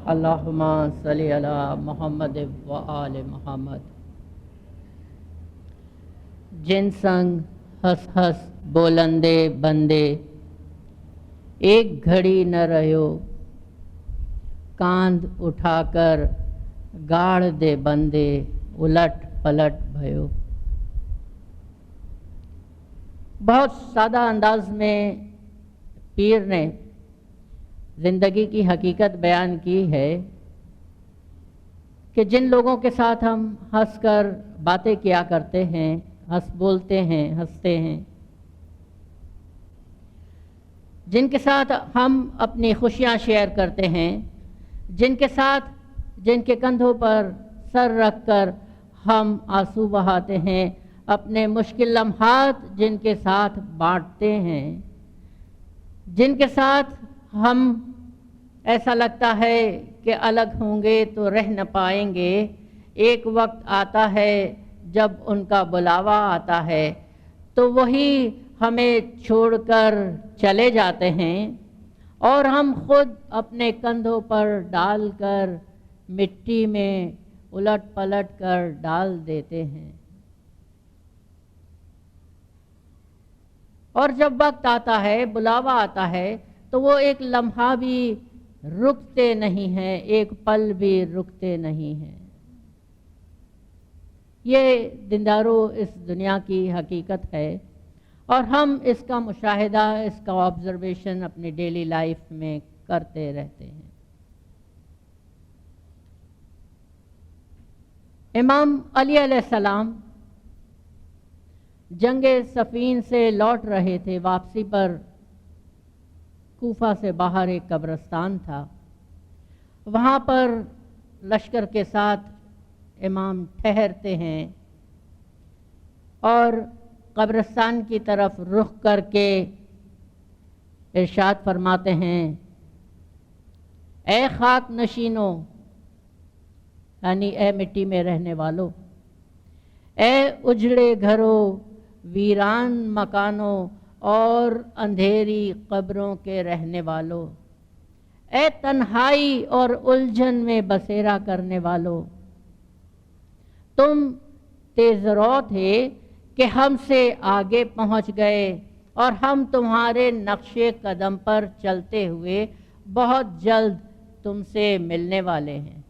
اللہم صلی علی محمد و آل محمد۔ جن سنگ ہس ہس بولندے بندے، ایک گھڑی نہ رہو کاندھ اٹھا کر گاڑ دے بندے، الٹ پلٹ بھیو۔ بہت سادہ انداز میں پیر نے زندگی کی حقیقت بیان کی ہے کہ جن لوگوں کے ساتھ ہم ہنس کر باتیں کیا کرتے ہیں، ہنس بولتے ہیں، ہنستے ہیں، جن کے ساتھ ہم اپنی خوشیاں شیئر کرتے ہیں، جن کے ساتھ جن کے کندھوں پر سر رکھ کر ہم آنسو بہاتے ہیں، اپنے مشکل لمحات جن کے ساتھ بانٹتے ہیں، جن کے ساتھ ہم ایسا لگتا ہے کہ الگ ہوں گے تو رہ نہ پائیں گے، ایک وقت آتا ہے جب ان کا بلاوا آتا ہے تو وہی ہمیں چھوڑ کر چلے جاتے ہیں اور ہم خود اپنے کندھوں پر ڈال کر مٹی میں الٹ پلٹ کر ڈال دیتے ہیں۔ اور جب وقت آتا ہے، بلاوا آتا ہے، تو وہ ایک لمحہ بھی رکتے نہیں ہیں، ایک پل بھی رکتے نہیں ہیں۔ یہ دیندارو اس دنیا کی حقیقت ہے اور ہم اس کا مشاہدہ، اس کا آبزرویشن اپنی ڈیلی لائف میں کرتے رہتے ہیں۔ امام علی علیہ السلام جنگ صفین سے لوٹ رہے تھے، واپسی پر کوفہ سے باہر ایک قبرستان تھا، وہاں پر لشکر کے ساتھ امام ٹھہرتے ہیں اور قبرستان کی طرف رخ کر کے ارشاد فرماتے ہیں، اے خاک نشینوں، یعنی اے مٹی میں رہنے والوں، اے اجڑے گھروں، ویران مکانوں اور اندھیری قبروں کے رہنے والوں، اے تنہائی اور الجھن میں بسیرا کرنے والوں، تم تیز رو تھے کہ ہم سے آگے پہنچ گئے اور ہم تمہارے نقش قدم پر چلتے ہوئے بہت جلد تم سے ملنے والے ہیں۔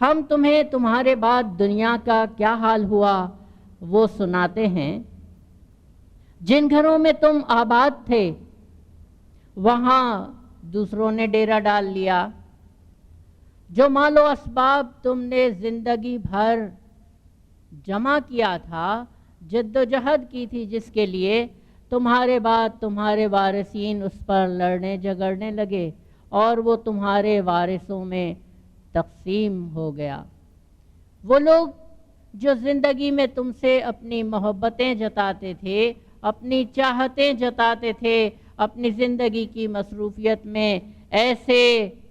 ہم تمہیں تمہارے بعد دنیا کا کیا حال ہوا وہ سناتے ہیں۔ جن گھروں میں تم آباد تھے وہاں دوسروں نے ڈیرا ڈال لیا، جو مال و اسباب تم نے زندگی بھر جمع کیا تھا، جد و جہد کی تھی جس کے لیے، تمہارے بعد تمہارے وارثین اس پر لڑنے جھگڑنے لگے اور وہ تمہارے وارثوں میں تقسیم ہو گیا۔ وہ لوگ جو زندگی میں تم سے اپنی محبتیں جتاتے تھے، اپنی چاہتیں جتاتے تھے، اپنی زندگی کی مصروفیت میں ایسے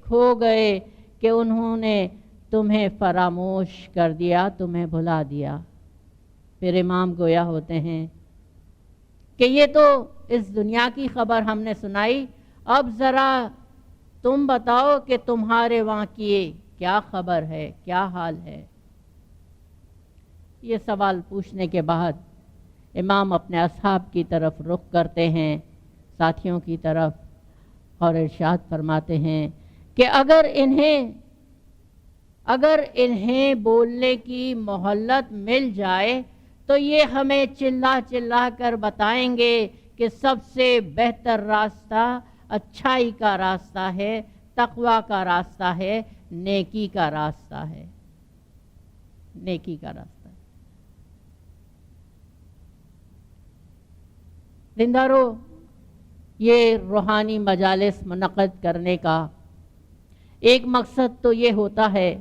کھو گئے کہ انہوں نے تمہیں فراموش کر دیا، تمہیں بھلا دیا۔ پھر امام گویا ہوتے ہیں کہ یہ تو اس دنیا کی خبر ہم نے سنائی، اب ذرا تم بتاؤ کہ تمہارے وہاں کی کیا خبر ہے، کیا حال ہے۔ یہ سوال پوچھنے کے بعد امام اپنے اصحاب کی طرف رخ کرتے ہیں، ساتھیوں کی طرف، اور ارشاد فرماتے ہیں کہ اگر انہیں بولنے کی مہلت مل جائے تو یہ ہمیں چلا چلا کر بتائیں گے کہ سب سے بہتر راستہ اچھائی کا راستہ ہے، تقوی کا راستہ ہے، نیکی کا راستہ ہے، نیکی کا راستہ ہے۔ دیندارو، یہ روحانی مجالس منعقد کرنے کا ایک مقصد تو یہ ہوتا ہے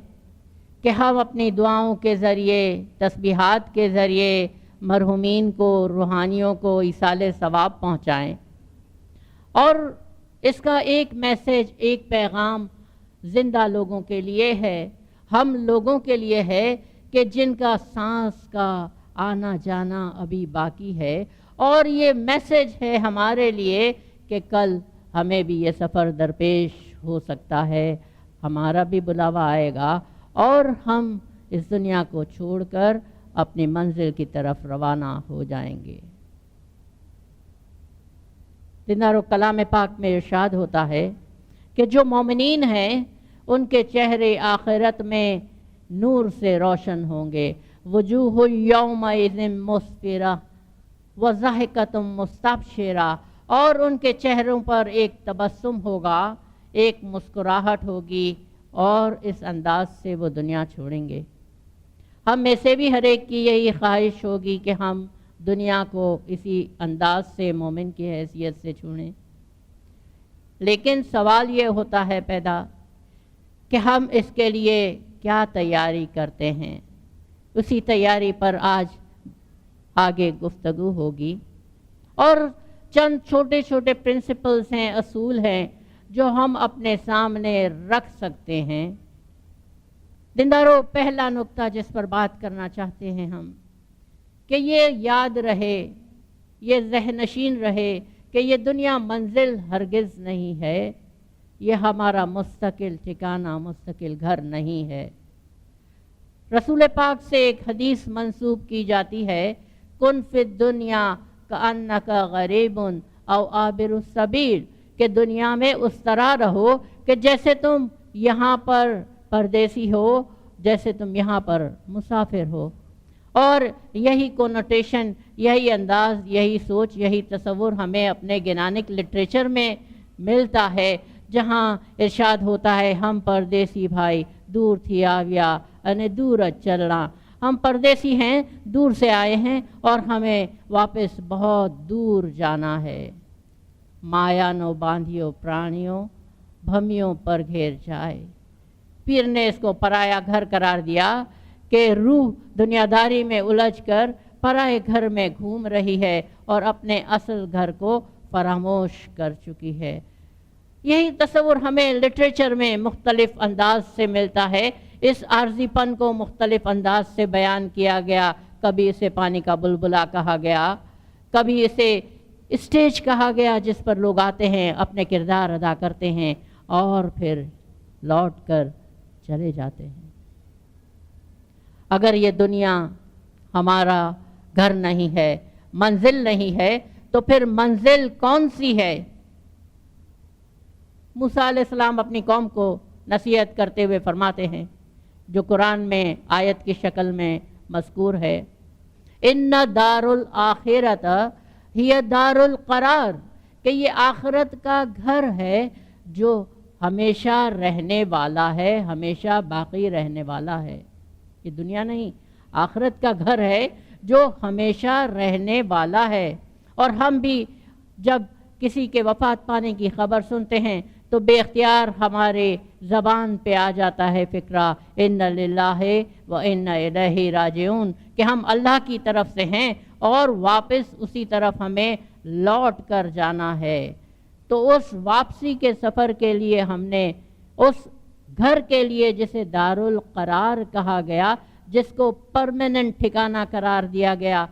کہ ہم اپنی دعاؤں کے ذریعے، تسبیحات کے ذریعے مرحومین کو، روحانیوں کو ایصال ثواب پہنچائیں، اور اس کا ایک میسیج، ایک پیغام زندہ لوگوں کے لیے ہے، ہم لوگوں کے لیے ہے کہ جن کا سانس کا آنا جانا ابھی باقی ہے، اور یہ میسیج ہے ہمارے لیے کہ کل ہمیں بھی یہ سفر درپیش ہو سکتا ہے ہمارا بھی بلاوا آئے گا اور ہم اس دنیا کو چھوڑ کر اپنی منزل کی طرف روانہ ہو جائیں گے۔ دیندارو، کلام پاک میں ارشاد ہوتا ہے کہ جو مومنین ہیں ان کے چہرے آخرت میں نور سے روشن ہوں گے۔ وجوہ یومئذ مسفرہ وضاحکۃ مستبشرہ، اور ان کے چہروں پر ایک تبسم ہوگا، ایک مسکراہٹ ہوگی، اور اس انداز سے وہ دنیا چھوڑیں گے۔ ہم میں سے بھی ہر ایک کی یہی خواہش ہوگی کہ ہم دنیا کو اسی انداز سے مومن کی حیثیت سے چھوڑیں، لیکن سوال یہ ہوتا ہے پیدا کہ ہم اس کے لیے کیا تیاری کرتے ہیں۔ اسی تیاری پر آج آگے گفتگو ہوگی، اور چند چھوٹے چھوٹے پرنسپلز ہیں، اصول ہیں جو ہم اپنے سامنے رکھ سکتے ہیں۔ دیندارو، پہلا نقطہ جس پر بات کرنا چاہتے ہیں ہم، کہ یہ یاد رہے، یہ ذہن نشین رہے کہ یہ دنیا منزل ہرگز نہیں ہے، یہ ہمارا مستقل ٹھکانہ، مستقل گھر نہیں ہے۔ رسول پاک سے ایک حدیث منسوب کی جاتی ہے، کن فی الدنیا کأنک غریب او عابر السبیل، کہ دنیا میں اس طرح رہو کہ جیسے تم یہاں پر پردیسی ہو، جیسے تم یہاں پر مسافر ہو۔ اور یہی کونوٹیشن، یہی انداز، یہی سوچ، یہی تصور ہمیں اپنے گنانک لٹریچر میں ملتا ہے، جہاں ارشاد ہوتا ہے ہم پردیسی بھائی دور تھی آویا انہیں دور چلنا۔ ہم پردیسی ہیں، دور سے آئے ہیں اور ہمیں واپس بہت دور جانا ہے۔ مایا نو باندھیو پرانیوں بھمیوں پر گھیر جائے۔ پیر نے اس کو پرایا گھر قرار دیا کہ روح دنیا داری میں الجھ کر پرائے گھر میں گھوم رہی ہے اور اپنے اصل گھر کو فراموش کر چکی ہے۔ یہی تصور ہمیں لٹریچر میں مختلف انداز سے ملتا ہے۔ اس عارضی پن کو مختلف انداز سے بیان کیا گیا، کبھی اسے پانی کا بلبلا کہا گیا، کبھی اسے اسٹیج کہا گیا جس پر لوگ آتے ہیں، اپنے کردار ادا کرتے ہیں اور پھر لوٹ کر چلے جاتے ہیں۔ اگر یہ دنیا ہمارا گھر نہیں ہے، منزل نہیں ہے، تو پھر منزل کون سی ہے؟ موسیٰ علیہ السلام اپنی قوم کو نصیحت کرتے ہوئے فرماتے ہیں، جو قرآن میں آیت کی شکل میں مذکور ہے، ان دار الآخرۃ ہی دار القرار، کہ یہ آخرت کا گھر ہے جو ہمیشہ رہنے والا ہے، ہمیشہ باقی رہنے والا ہے۔ یہ دنیا نہیں، آخرت کا گھر ہے جو ہمیشہ رہنے والا ہے۔ اور ہم بھی جب کسی کے وفات پانے کی خبر سنتے ہیں تو بے اختیار ہمارے زبان پہ آ جاتا ہے فکرہ ان للہ و انا الیہ راجعون، کہ ہم اللہ کی طرف سے ہیں اور واپس اسی طرف ہمیں لوٹ کر جانا ہے۔ تو اس واپسی کے سفر کے لیے ہم نے اس گھر کے لیے جسے دار القرار کہا گیا، جس کو پرماننٹ ٹھکانہ قرار دیا گیا،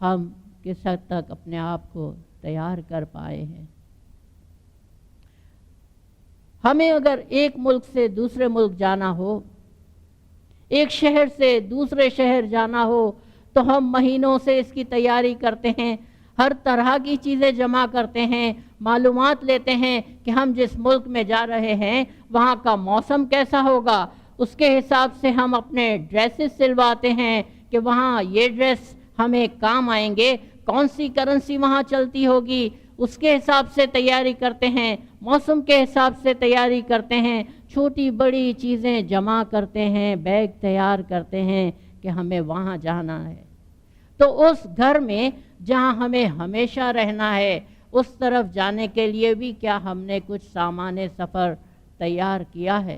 ہم کس حد تک اپنے آپ کو تیار کر پائے ہیں؟ ہمیں اگر ایک ملک سے دوسرے ملک جانا ہو، ایک شہر سے دوسرے شہر جانا ہو، تو ہم مہینوں سے اس کی تیاری کرتے ہیں، ہر طرح کی چیزیں جمع کرتے ہیں، معلومات لیتے ہیں کہ ہم جس ملک میں جا رہے ہیں وہاں کا موسم کیسا ہوگا، اس کے حساب سے ہم اپنے ڈریسز سلواتے ہیں کہ وہاں یہ ڈریس ہمیں کام آئیں گے، کون سی کرنسی وہاں چلتی ہوگی، اس کے حساب سے تیاری کرتے ہیں، موسم کے حساب سے تیاری کرتے ہیں، چھوٹی بڑی چیزیں جمع کرتے ہیں، بیگ تیار کرتے ہیں کہ ہمیں وہاں جانا ہے۔ تو اس گھر میں جہاں ہمیں ہمیشہ رہنا ہے، اس طرف جانے کے لیے بھی کیا ہم نے کچھ سامان سفر تیار کیا ہے؟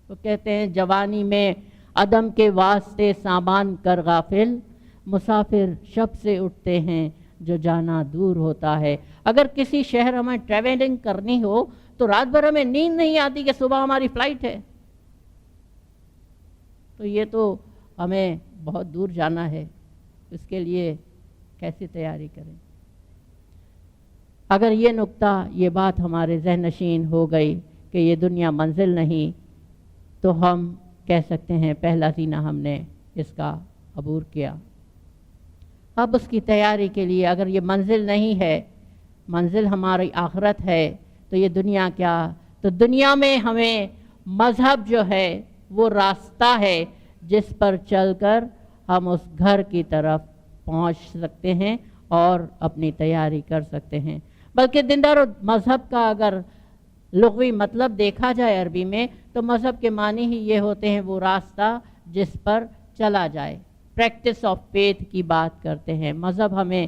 وہ کہتے ہیں جوانی میں عدم کے واسطے سامان کر غافل، مسافر شب سے اٹھتے ہیں جو جانا دور ہوتا ہے۔ اگر کسی شہر ہمیں ٹریولنگ کرنی ہو تو رات بھر ہمیں نیند نہیں آتی کہ صبح ہماری فلائٹ ہے، تو یہ تو ہمیں بہت دور جانا ہے، اس کے لیے کیسے تیاری کریں؟ اگر یہ نقطہ، یہ بات ہمارے ذہن نشین ہو گئی کہ یہ دنیا منزل نہیں، تو ہم کہہ سکتے ہیں پہلا زینہ ہم نے اس کا عبور کیا۔ اب اس کی تیاری کے لیے، اگر یہ منزل نہیں ہے، منزل ہماری آخرت ہے، تو یہ دنیا کیا؟ تو دنیا میں ہمیں مذہب جو ہے وہ راستہ ہے جس پر چل کر ہم اس گھر کی طرف پہنچ سکتے ہیں اور اپنی تیاری کر سکتے ہیں۔ بلکہ دیندار مذہب کا اگر لغوی مطلب دیکھا جائے عربی میں، تو مذہب کے معنی ہی یہ ہوتے ہیں وہ راستہ جس پر چلا جائے۔ پریکٹس آف فیتھ کی بات کرتے ہیں۔ مذہب ہمیں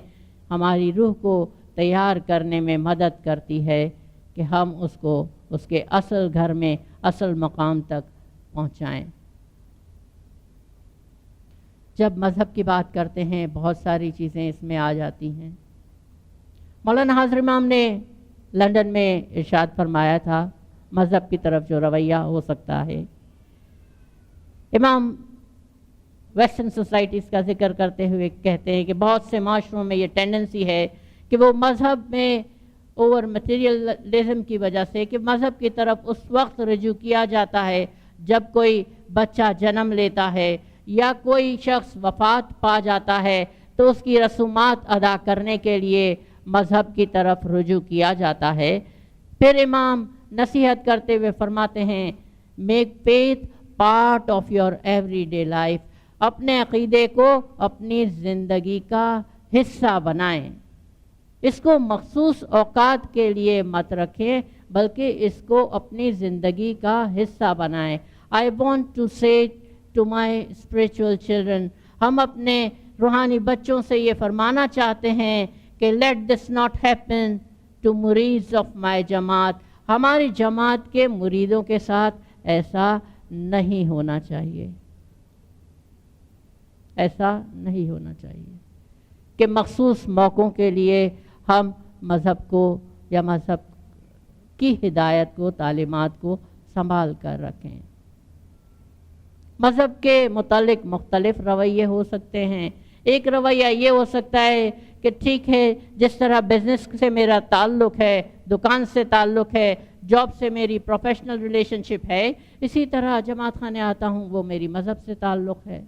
ہماری روح کو تیار کرنے میں مدد کرتی ہے کہ ہم اس کو اس کے اصل گھر میں، اصل مقام تک پہنچائیں۔ جب مذہب کی بات کرتے ہیں بہت ساری چیزیں اس میں آ جاتی ہیں۔ مولانا حاضر امام نے لندن میں ارشاد فرمایا تھا مذہب کی طرف جو رویہ ہو سکتا ہے۔ امام ویسٹرن سوسائٹیز کا ذکر کرتے ہوئے کہتے ہیں کہ بہت سے معاشروں میں یہ ٹینڈنسی ہے کہ وہ مذہب میں اوور مٹیریلزم کی وجہ سے، کہ مذہب کی طرف اس وقت رجوع کیا جاتا ہے جب کوئی بچہ جنم لیتا ہے یا کوئی شخص وفات پا جاتا ہے، تو اس کی رسومات ادا کرنے کے لیے مذہب کی طرف رجوع کیا جاتا ہے۔ پھر امام نصیحت کرتے ہوئے فرماتے ہیں make faith part of your every day life, اپنے عقیدے کو اپنی زندگی کا حصہ بنائیں، اس کو مخصوص اوقات کے لیے مت رکھیں بلکہ اس کو اپنی زندگی کا حصہ بنائیں۔ I want to say to my spiritual children، ہم اپنے روحانی بچوں سے یہ فرمانا چاہتے ہیں کہ let this not happen to murids of my جماعت، ہماری جماعت کے مریدوں کے ساتھ ایسا نہیں ہونا چاہیے، ایسا نہیں ہونا چاہیے کہ مخصوص موقعوں کے لیے ہم مذہب کو یا مذہب کی ہدایت کو، تعلیمات کو سنبھال کر رکھیں۔ مذہب کے متعلق مختلف رویے ہو سکتے ہیں۔ ایک رویہ یہ ہو سکتا ہے کہ ٹھیک ہے، جس طرح بزنس سے میرا تعلق ہے، دکان سے تعلق ہے، جاب سے میری پروفیشنل ریلیشن شپ ہے، اسی طرح جماعت خانے آتا ہوں وہ میری مذہب سے تعلق ہے۔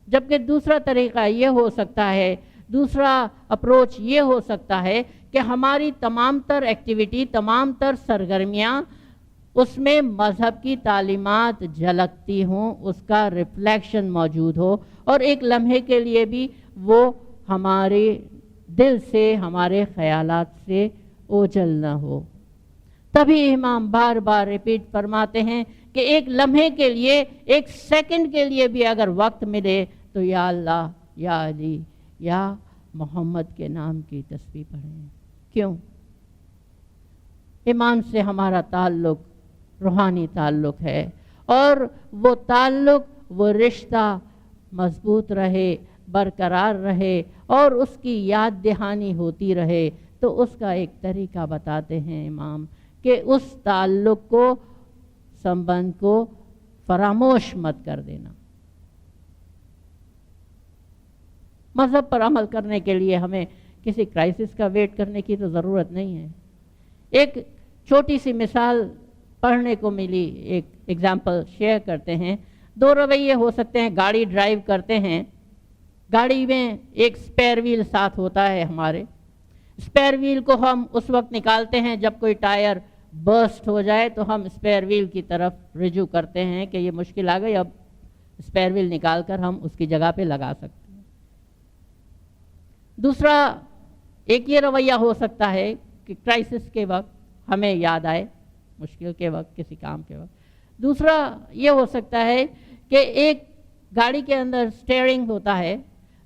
جبکہ دوسرا طریقہ یہ ہو سکتا ہے، دوسرا اپروچ یہ ہو سکتا ہے کہ ہماری تمام تر ایکٹیویٹی، تمام تر سرگرمیاں، اس میں مذہب کی تعلیمات جھلکتی ہوں، اس کا ریفلیکشن موجود ہو، اور ایک لمحے کے لیے بھی وہ ہمارے دل سے، ہمارے خیالات سے اوجھل نہ ہو۔ تبھی امام بار بار ریپیٹ فرماتے ہیں کہ ایک لمحے کے لیے، ایک سیکنڈ کے لیے بھی اگر وقت ملے تو یا اللہ، یا علی، یا محمد کے نام کی تسبیح پڑھیں۔ کیوں؟ ایمان سے ہمارا تعلق روحانی تعلق ہے، اور وہ تعلق، وہ رشتہ مضبوط رہے، برقرار رہے اور اس کی یاد دہانی ہوتی رہے، تو اس کا ایک طریقہ بتاتے ہیں امام کہ اس تعلق کو، سمبند کو فراموش مت کر دینا۔ مذہب پر عمل کرنے کے لیے ہمیں کسی کرائسس کا ویٹ کرنے کی تو ضرورت نہیں ہے۔ ایک چھوٹی سی مثال پڑھنے کو ملی، ایک ایگزامپل شیئر کرتے ہیں۔ دو رویے ہو سکتے ہیں۔ گاڑی ڈرائیو کرتے ہیں، گاڑی میں ایک سپیئر ویل ساتھ ہوتا ہے ہمارے، سپیئر ویل کو ہم اس وقت نکالتے ہیں جب کوئی ٹائر برسٹ ہو جائے، تو ہم سپیئر ویل کی طرف رجوع کرتے ہیں کہ یہ مشکل آ گئی، اب سپیئر ویل نکال کر ہم اس کی جگہ پہ لگا سکتے ہیں۔ دوسرا ایک یہ رویہ ہو سکتا ہے کہ کرائسس کے وقت ہمیں یاد آئے، مشکل کے وقت، کسی کام کے وقت۔ دوسرا یہ ہو سکتا ہے کہ ایک گاڑی کے اندر سٹیئرنگ ہوتا ہے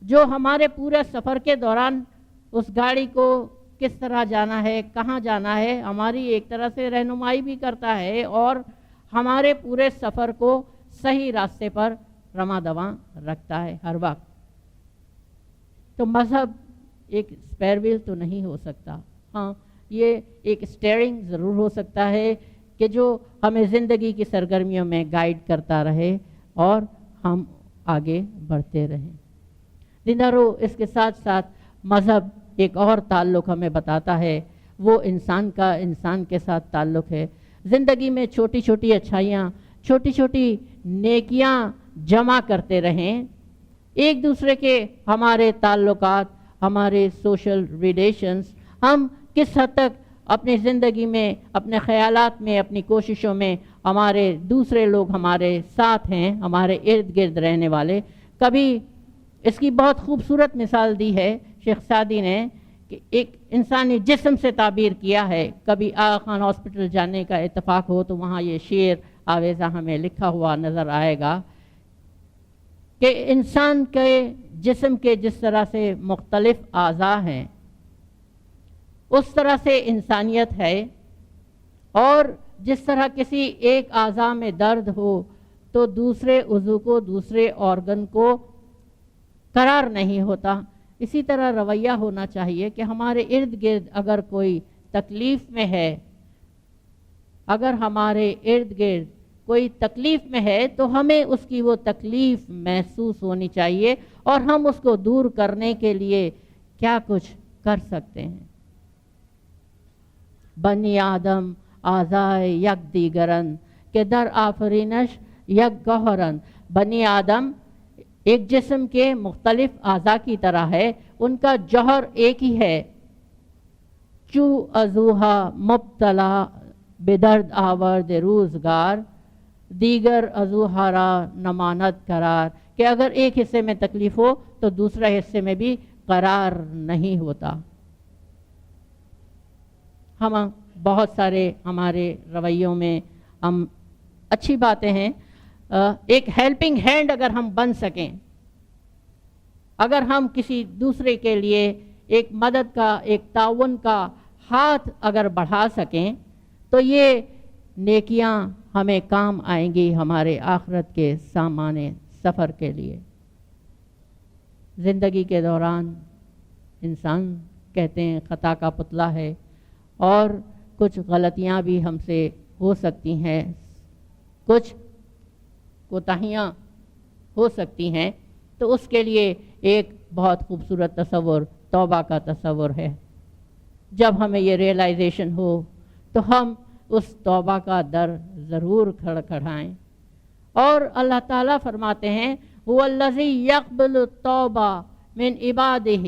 جو ہمارے پورے سفر کے دوران اس گاڑی کو کس طرح جانا ہے، کہاں جانا ہے، ہماری ایک طرح سے رہنمائی بھی کرتا ہے اور ہمارے پورے سفر کو صحیح راستے پر رواں دواں رکھتا ہے ہر وقت۔ تو مذہب ایک سپیئر ویل تو نہیں ہو سکتا، ہاں یہ ایک سٹیئرنگ ضرور ہو سکتا ہے کہ جو ہمیں زندگی کی سرگرمیوں میں گائیڈ کرتا رہے اور ہم آگے بڑھتے رہیں۔ دیندارو، اس کے ساتھ ساتھ مذہب ایک اور تعلق ہمیں بتاتا ہے، وہ انسان کا انسان کے ساتھ تعلق ہے۔ زندگی میں چھوٹی چھوٹی اچھائیاں، چھوٹی چھوٹی نیکیاں جمع کرتے رہیں، ایک دوسرے کے ہمارے تعلقات، ہمارے سوشل ریلیشنز، ہم کس حد تک اپنی زندگی میں، اپنے خیالات میں، اپنی کوششوں میں ہمارے دوسرے لوگ ہمارے ساتھ ہیں، ہمارے ارد گرد رہنے والے۔ کبھی اس کی بہت خوبصورت مثال دی ہے شیخ سعدی نے کہ ایک انسانی جسم سے تعبیر کیا ہے۔ کبھی آغا خان ہاسپٹل جانے کا اتفاق ہو تو وہاں یہ شعر آویزہ ہمیں لکھا ہوا نظر آئے گا کہ انسان کے جسم کے جس طرح سے مختلف اعضاء ہیں، اس طرح سے انسانیت ہے، اور جس طرح کسی ایک اعضاء میں درد ہو تو دوسرے عضو کو، دوسرے آرگن کو قرار نہیں ہوتا، اسی طرح رویہ ہونا چاہیے کہ ہمارے ارد گرد اگر کوئی تکلیف میں ہے، اگر ہمارے ارد گرد کوئی تکلیف میں ہے تو ہمیں اس کی وہ تکلیف محسوس ہونی چاہیے، اور ہم اس کو دور کرنے کے لیے کیا کچھ کر سکتے ہیں۔ بنی آدم اعضائے یک دیگرن کہ در آفرینش یک گوہرن۔ بنی آدم ایک جسم کے مختلف اعضاء کی طرح ہے، ان کا جوہر ایک ہی ہے۔ چو عضوہا مبتلا بدرد آورد روزگار، دیگر عضوہا را نماند قرار، کہ اگر ایک حصے میں تکلیف ہو تو دوسرے حصے میں بھی قرار نہیں ہوتا۔ ہم بہت سارے ہمارے رویوں میں ہم اچھی باتیں ہیں، ایک ہیلپنگ ہینڈ اگر ہم بن سکیں، اگر ہم کسی دوسرے کے لیے ایک مدد کا، ایک تعاون کا ہاتھ اگر بڑھا سکیں تو یہ نیکیاں ہمیں کام آئیں گی ہمارے آخرت کے سامان سفر کے لیے۔ زندگی کے دوران انسان کہتے ہیں خطا کا پتلا ہے، اور کچھ غلطیاں بھی ہم سے ہو سکتی ہیں، کچھ کوتاہیاں ہو سکتی ہیں، تو اس کے لیے ایک بہت خوبصورت تصور توبہ کا تصور ہے۔ جب ہمیں یہ ریئلائزیشن ہو تو ہم اس توبہ کا در ضرور کھڑکھڑائیں، اور اللہ تعالیٰ فرماتے ہیں هو الذی یقبل التوبہ من عبادہ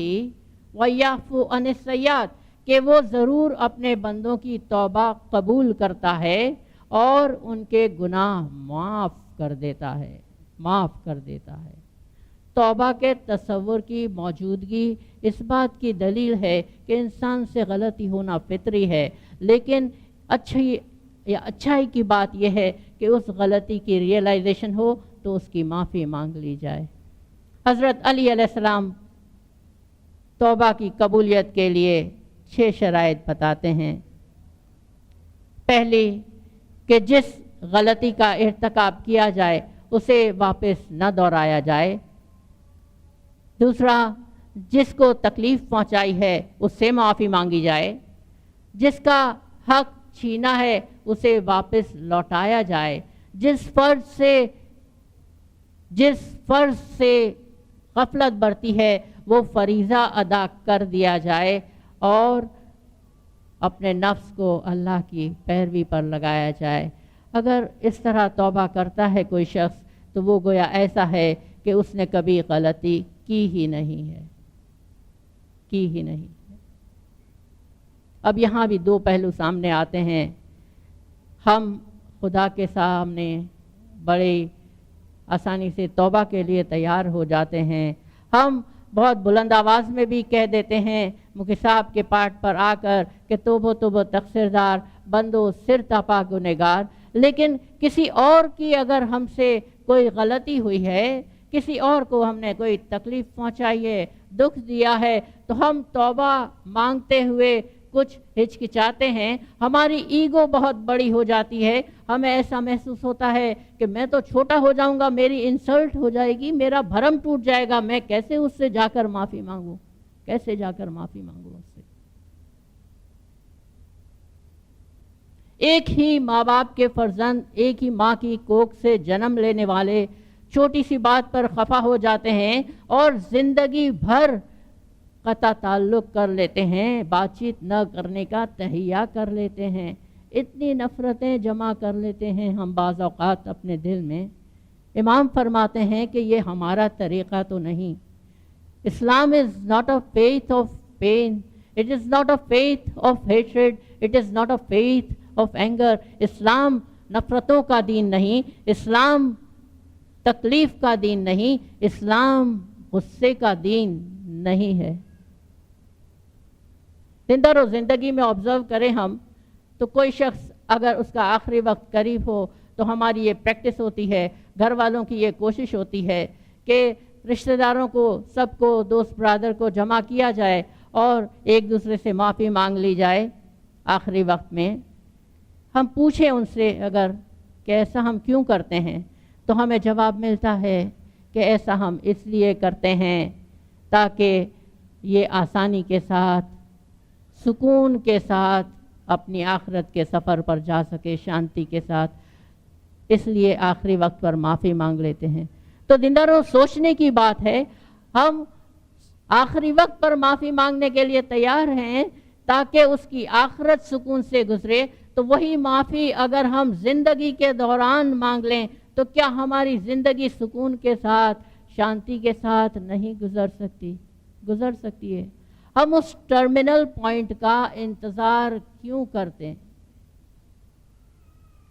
ویعفو عن السیئات، کہ وہ ضرور اپنے بندوں کی توبہ قبول کرتا ہے اور ان کے گناہ معاف کر دیتا ہے، معاف کر دیتا ہے۔ توبہ کے تصور کی موجودگی اس بات کی دلیل ہے کہ انسان سے غلطی ہونا فطری ہے، لیکن اچھائی کی بات یہ ہے کہ اس غلطی کی ریئلائزیشن ہو تو اس کی معافی مانگ لی جائے۔ حضرت علی علیہ السلام توبہ کی قبولیت کے لیے 6 شرائط بتاتے ہیں۔ پہلی کہ جس غلطی کا ارتکاب کیا جائے اسے واپس نہ دہرایا جائے۔ دوسرا، جس کو تکلیف پہنچائی ہے اس سے معافی مانگی جائے۔ جس کا حق چھینا ہے اسے واپس لوٹایا جائے۔ جس فرض سے غفلت برتی ہے وہ فریضہ ادا کر دیا جائے، اور اپنے نفس کو اللہ کی پیروی پر لگایا جائے۔ اگر اس طرح توبہ کرتا ہے کوئی شخص تو وہ گویا ایسا ہے کہ اس نے کبھی غلطی کی ہی نہیں ہے، کی ہی نہیں ہے۔ اب یہاں بھی 2 پہلو سامنے آتے ہیں۔ ہم خدا کے سامنے بڑی آسانی سے توبہ کے لیے تیار ہو جاتے ہیں، ہم بہت بلند آواز میں بھی کہہ دیتے ہیں مکی صاحب کے پاٹ پر آ کر کہ توبہ توبہ تقصیردار بندو سر تپا گنہگار، لیکن کسی اور کی اگر ہم سے کوئی غلطی ہوئی ہے، کسی اور کو ہم نے کوئی تکلیف پہنچائی ہے، دکھ دیا ہے، تو ہم توبہ مانگتے ہوئے کچھ ہچکچاتے ہیں، ہماری ایگو بہت بڑی ہو جاتی ہے، ہمیں ایسا محسوس ہوتا ہے کہ میں تو چھوٹا ہو جاؤں گا، میری انسلٹ ہو جائے گی، میرا بھرم ٹوٹ جائے گا، میں کیسے اس سے جا کر معافی مانگوں، کیسے جا کر معافی مانگوں اس سے۔ ایک ہی ماں باپ کے فرزند، ایک ہی ماں کی کوکھ سے جنم لینے والے چھوٹی سی بات پر خفا ہو جاتے ہیں اور زندگی بھر قطع تعلق کر لیتے ہیں، بات چیت نہ کرنے کا تہیہ کر لیتے ہیں، اتنی نفرتیں جمع کر لیتے ہیں ہم بعض اوقات اپنے دل میں۔ امام فرماتے ہیں کہ یہ ہمارا طریقہ تو نہیں۔ اسلام is not a faith of pain, it is not a faith of hatred, it is not a faith of anger۔ اسلام نفرتوں کا دین نہیں، اسلام تکلیف کا دین نہیں، اسلام غصے کا دین نہیں ہے۔ زندہ رو زندگی میں آبزرو کریں ہم تو کوئی شخص اگر اس کا آخری وقت قریب ہو تو ہماری یہ پریکٹس ہوتی ہے، گھر والوں کی یہ کوشش ہوتی ہے کہ رشتہ داروں کو، سب کو، دوست برادر کو جمع کیا جائے اور ایک دوسرے سے معافی مانگ لی جائے آخری وقت میں۔ ہم پوچھیں ان سے اگر کہ ایسا ہم کیوں کرتے ہیں تو ہمیں جواب ملتا ہے کہ ایسا ہم اس لیے کرتے ہیں تاکہ یہ آسانی کے ساتھ، سکون کے ساتھ اپنی آخرت کے سفر پر جا سکے شانتی کے ساتھ، اس لیے آخری وقت پر معافی مانگ لیتے ہیں۔ تو زندہ رو سوچنے کی بات ہے، ہم آخری وقت پر معافی مانگنے کے لیے تیار ہیں تاکہ اس کی آخرت سکون سے گزرے، تو وہی معافی اگر ہم زندگی کے دوران مانگ لیں تو کیا ہماری زندگی سکون کے ساتھ، شانتی کے ساتھ نہیں گزر سکتی؟ گزر سکتی ہے۔ ہم اس ٹرمینل پوائنٹ کا انتظار کیوں کرتے ہیں؟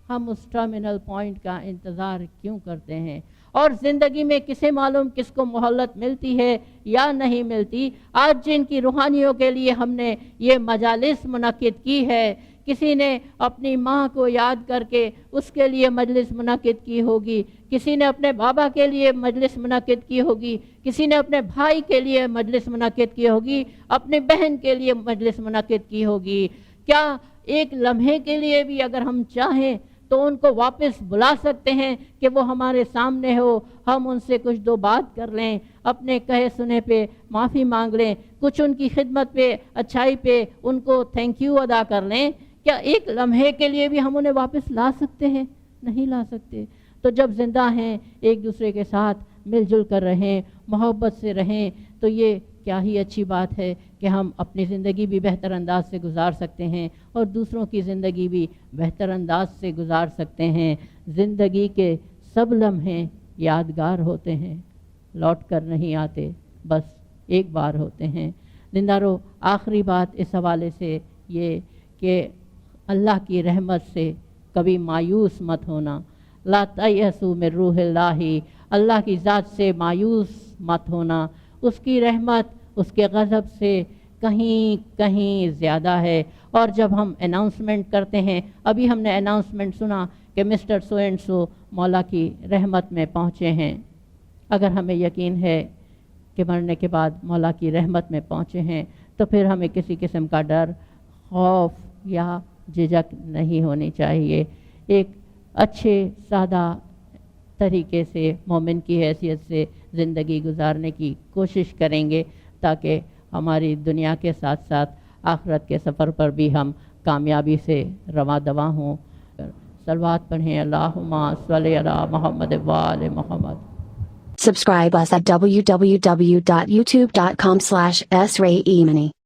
ہم اس ٹرمینل پوائنٹ کا انتظار کیوں کرتے ہیں؟ اور زندگی میں کسے معلوم کس کو مہلت ملتی ہے یا نہیں ملتی۔ آج جن کی روحانیوں کے لیے ہم نے یہ مجالس منعقد کی ہے، کسی نے اپنی ماں کو یاد کر کے اس کے لیے مجلس منعقد کی ہوگی، کسی نے اپنے بابا کے لیے مجلس منعقد کی ہوگی، کسی نے اپنے بھائی کے لیے مجلس منعقد کی ہوگی، اپنی بہن کے لیے مجلس منعقد کی ہوگی۔ کیا ایک لمحے کے لیے بھی اگر ہم چاہیں تو ان کو واپس بلا سکتے ہیں کہ وہ ہمارے سامنے ہو، ہم ان سے کچھ دو بات کر لیں، اپنے کہے سنے پہ معافی مانگ لیں، کچھ ان کی خدمت پہ، اچھائی پہ ان کو تھینک یو ادا کر لیں؟ کیا ایک لمحے کے لیے بھی ہم انہیں واپس لا سکتے ہیں؟ نہیں لا سکتے۔ تو جب زندہ ہیں ایک دوسرے کے ساتھ مل جل کر رہیں، محبت سے رہیں، تو یہ کیا ہی اچھی بات ہے کہ ہم اپنی زندگی بھی بہتر انداز سے گزار سکتے ہیں اور دوسروں کی زندگی بھی بہتر انداز سے گزار سکتے ہیں۔ زندگی کے سب لمحے یادگار ہوتے ہیں، لوٹ کر نہیں آتے، بس ایک بار ہوتے ہیں۔ زندہ رو آخری بات اس حوالے سے یہ کہ اللہ کی رحمت سے کبھی مایوس مت ہونا۔ لا تیأسوا من روح اللہ، اللہ کی ذات سے مایوس مت ہونا۔ اس کی رحمت اس کے غضب سے کہیں کہیں زیادہ ہے۔ اور جب ہم اناؤنسمنٹ کرتے ہیں، ابھی ہم نے اناؤنسمنٹ سنا کہ مسٹر سو اینڈ سو مولا کی رحمت میں پہنچے ہیں، اگر ہمیں یقین ہے کہ مرنے کے بعد مولا کی رحمت میں پہنچے ہیں تو پھر ہمیں کسی قسم کا ڈر، خوف یا جھجک نہیں ہونی چاہیے۔ ایک اچھے سادہ طریقے سے مومن کی حیثیت سے زندگی گزارنے کی کوشش کریں گے تاکہ ہماری دنیا کے ساتھ ساتھ آخرت کے سفر پر بھی ہم کامیابی سے رواں دواں ہوں۔ صلوات پڑھیں، اللہم صلی علی محمد وآل محمد۔ Subscribe us at www.youtube.com/srayemani.